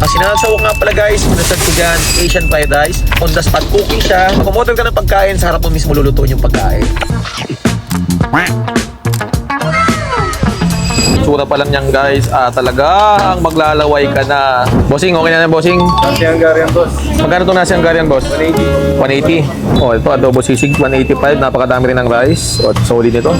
Ang sinasawak nga pala guys, minasad ko dyan, Asian fried rice. On the spot cooking siya. Kumorder ka ng pagkain, sa harap mo mismo lulutuin yung pagkain. Tsura pa lang yan guys, talagang maglalaway ka na. Bossing, okay na bossing? Nasi Hungarian, boss. Magkano itong nasi Hungarian, boss? 180. 180. Oh, ito adobo sisig, 185. Napakadami rin ng rice. Oh, solid nito.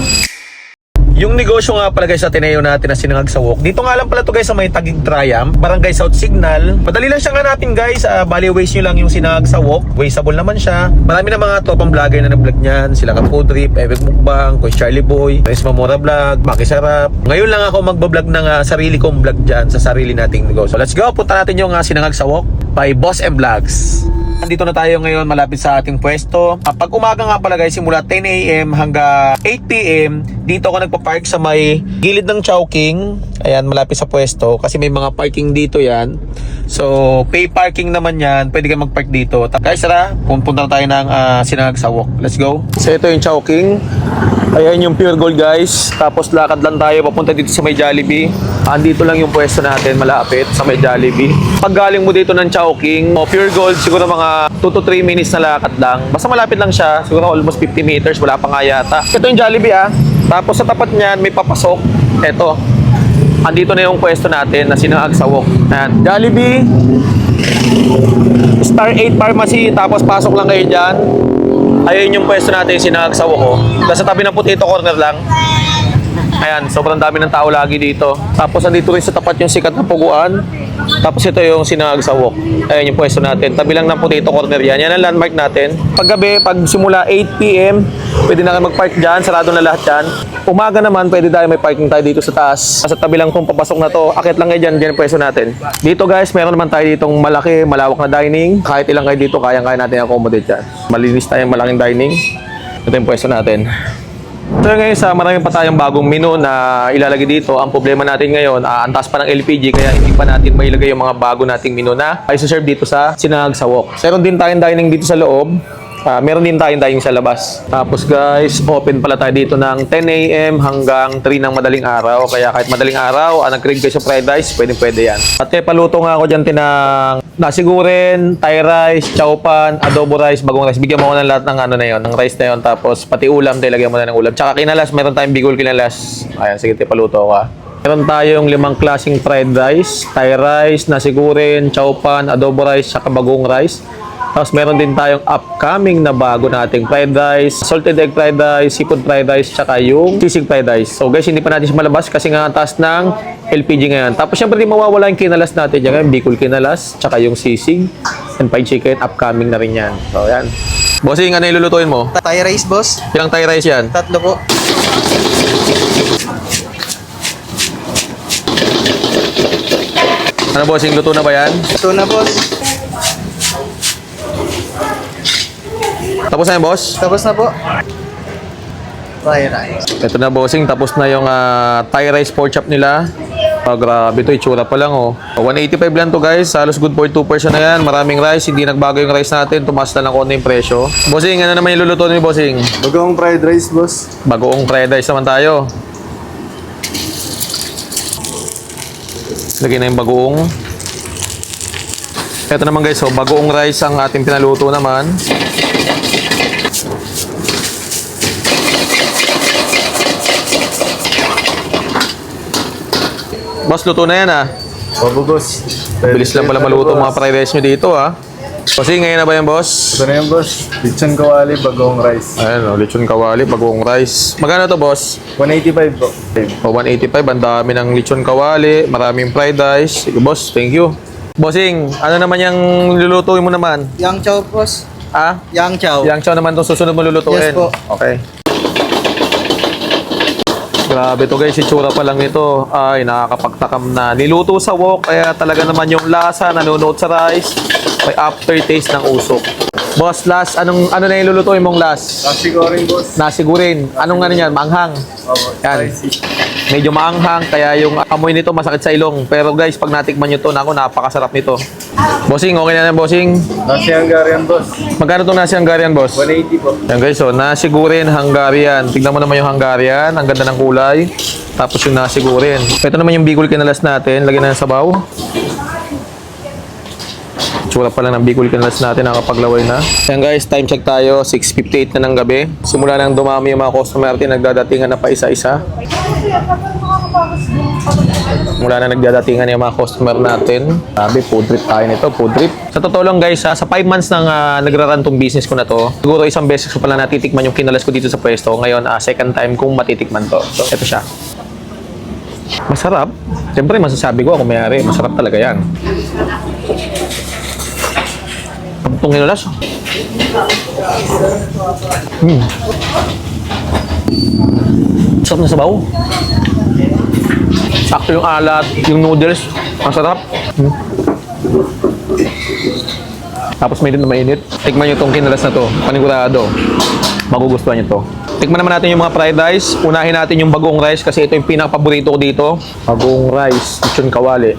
Yung negosyo nga pala guys sa Ateneo natin na Sinangag sa Wok. Dito nga lang pala to guys sa may Taguig Triumph, Barangay South Signal. Madali lang siyang hanapin guys. Bali waste nyo lang yung Sinangag sa Wok. Wasteable naman siya. Marami na mga topang vlogger na nag-vlog niyan. Sila ka Food Trip, Epic Mukbang, Coach Charlie Boy, Rez Mamora Vlog, Maki Sarap. Ngayon lang ako magbablog ng sarili kong vlog dyan sa sarili nating negosyo. So let's go. Punta natin yung Sinangag sa Wok by Boss M Vlogs. Andito na tayo ngayon malapit sa ating pwesto. Pag umaga nga pala guys, simula 10 AM hanggang 8 PM, dito ako nagpa-park sa may gilid ng Chowking. Ayan, malapit sa pwesto kasi may mga parking dito yan. So, pay parking naman yan. Pwede ka mag-park dito. Guys, tara, pupunta na tayo ng Sinangag sa Wok. Let's go. So, ito yung Chowking. Ayan yung Pure Gold guys. Tapos lakad lang tayo papunta dito sa may Jollibee. Andito lang yung pwesto natin malapit sa may Jollibee. Pag galing mo dito ng Chowking o Pure Gold, siguro mga 2 to 3 minutes na lakad lang. Basta malapit lang siya. Siguro almost 50 meters. Wala pa nga yata. Ito yung Jollibee Tapos sa tapat niyan may papasok. Ito. Andito na yung pwesto natin na Sinangag sa Wok. Ayan. Jollibee. Star 8 Pharmacy. Tapos pasok lang kayo dyan. Ayun yung pwesto natin yung Sinangag sa Wok. Nasa tabi ng potato corner lang. Ayan, sobrang dami ng tao lagi dito. Tapos andito rin sa tapat yung sikat na puguan. Tapos ito yung Sinangag sa Wok. Ayan yung pwesto natin. Tabi lang ng potato corner yan. Yan ang landmark natin. Paggabi, pag simula 8 PM, pwede na kayo mag-park dyan. Sarado na lahat dyan. Umaga naman, pwede tayo may parking tayo dito sa taas. Sa tabi lang kung papasok na to. Akit lang kayo dyan. Dyan yung pwesto natin. Dito guys, meron naman tayo ditong malaki, malawak na dining. Kahit ilang kayo dito, kayang-kaya natin accommodate dyan. Malinis tayong malaking dining. Ito yung pwesto natin. So ngayon marami pa tayong bagong menu na ilalagay dito. Ang problema natin ngayon, ang taas pa ng LPG kaya hindi pa natin mailagay yung mga bago nating menu na ay serve dito sa Sinangag sa Wok. Meron din tayong dining dito sa loob. Meron din tayong dining sa labas. Tapos guys, open pala tayo dito ng 10 AM hanggang 3 ng madaling araw. Kaya kahit madaling araw, nag-crave kayo sa fried rice, pwede yan. At paluto nga ako dyan tinang nasigurin, Thai rice, chowpan, adobo rice, bagong rice. Bigyan mo ko ng lahat ng na yun, ng rice na yun. Tapos pati ulam, lagyan mo na ng ulam. Tsaka kinalas, meron tayong bigol kinalas. Ayan, sige, paluto ko Meron tayong 5 klaseng fried rice, Thai rice, nasigurin, chowpan, adobo rice, tsaka bagong rice. Tapos meron din tayong upcoming na bago nating fried rice, salted egg fried rice, seafood fried rice, tsaka yung sisig fried rice. So guys, hindi pa natin siya malabas kasi nga ang taas ng LPG ngayon. Tapos syempre di mawawala yung kinalas natin dyan. Bicol kinalas, tsaka yung sisig, and fried chicken, upcoming na rin yan. So yan. Bossing, ano yung lulutuin mo? Thai rice, boss. Ilang Thai rice yan? 3 po. Ano bossing, luto na ba yan? Ito na, boss. Tapos na yan, boss? Tapos na po. Thai rice. Ito na bossing, tapos na yung Thai rice pork chop nila. Grabe to, itsura pa lang 185 lang to guys, halos good for 2 person na yan. Maraming rice, hindi nagbago yung rice natin. Tumaas na lang konti yung presyo. Bossing, ano naman yung lulutuin ni bossing? Bagong fried rice, boss. Bagoong fried rice naman tayo. Lagyan na yung bagoong. Ito naman guys, bagoong rice ang ating pinaluto naman. Boss, luto na yan Opo, boss. Bilis lang pala maluto mga fried rice nyo dito Kasi ngayon na ba yan, boss? Ito na yan, boss. Lechon kawali, bagong rice. Ayan lechon kawali, bagoong rice. Magkano to, boss? 185 po. 185, ang dami ng lechon kawali, maraming fried rice. Sige, boss, thank you. Bossing, ano naman yung lulutuin mo naman? Yang chow, boss. Yang chow. Yang chow naman itong susunod mo lulutuin? Yes po. Okay. Grabe to guys, itsura pa lang nito. Ay, nakakapagtakam na. Niluto sa wok, kaya talaga naman yung lasa, nanonood sa rice. May aftertaste ng usok. Boss, last, ano na yung lulutuin mong last? Nasigurin, boss. Nasigurin. Anong ano yan? Manghang. Opo, Yan. spicy. Medyo maanghang, kaya yung amoy nito masakit sa ilong. Pero guys, pag natikman nyo to, napakasarap nito. Bossing, okay na yan, bossing? Nasi Hungarian, boss. Magkano itong nasi Hungarian, boss? 180 po. Yan guys, nasigurin Hungarian. Tignan mo naman yung Hungarian, ang ganda ng kulay. Tapos yung nasigurin. Ito naman yung bigol kinalas natin, lagyan na ng sabaw. Tsura pala ng Bicol Canals natin, nakapaglaway na. Ayan guys, time check tayo, 6:58 na ng gabi. Simula nang dumami yung mga customer natin, nagdadatingan na pa isa-isa. Mula na nagdadatingan yung mga customer natin. Sabi, food trip tayo nito, food trip. Sa totoo lang guys, sa 5 months nang nagraran tong business ko na to, siguro isang beses ko pala natitikman yung kinalas ko dito sa pwesto. Ngayon, second time kong matitikman to. So, ito siya. Masarap. Siyempre, masasabi ko ako may-ari. Masarap talaga yan. Itong kinalas. Sarap na sabaw. Sakto yung alat, yung noodles. Ang sarap. Tapos may din na mainit. Tikman nyo itong kinalas na to. Panigurado. Magugustuhan nyo to. Tikman naman natin yung mga fried rice. Unahin natin yung bagong rice kasi ito yung pinaka-paborito ko dito. Bagong rice. Lechon kawali.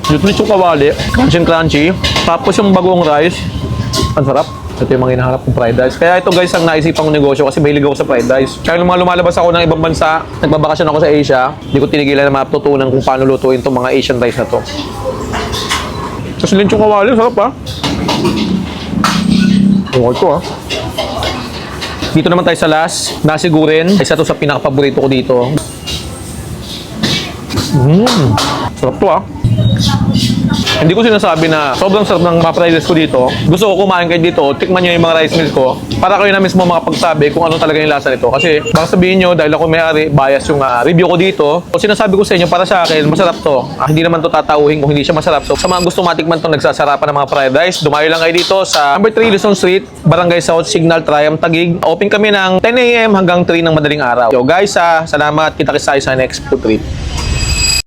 Lechon kawali. Crunchy and crunchy. Tapos yung bagong rice. Ang sarap. Ito yung mga hinahanap kong fried rice. Kaya ito guys ang naisipan kong negosyo kasi mahilig ako sa fried rice. Kaya nung mga lumalabas ako ng ibang bansa, nagbabakasyon ako sa Asia, hindi ko tinigilan na matutunan kung paano lutuin itong mga Asian rice na to. Tapos lechon kawali, sarap ha. Okay ko ha. Dito naman tayo sa last, nasi goreng. Isa to sa pinaka-paborito ko dito. Sarap to ah. Hindi ko sinasabi na sobrang sarap ng mga fried rice ko dito. Gusto ko kumain kayo dito, tikman nyo yung mga rice meals ko para kayo na mismo makapagsabi kung ano talaga yung lasa nito. Kasi baka sabihin nyo, dahil ako may-ari, bias yung review ko dito. So sinasabi ko sa inyo, para sa akin, masarap to. Hindi naman to tatauhin kung hindi siya masarap. So sa mga gusto matikman to nagsasarapan ng mga fried rice, dumayo lang kayo dito sa number 3 Luzon Street, Barangay South, Signal, Triumph, Taguig. Open kami ng 10 AM hanggang 3 ng madaling araw. So guys, salamat. Kita-kits tayo sa next food trip.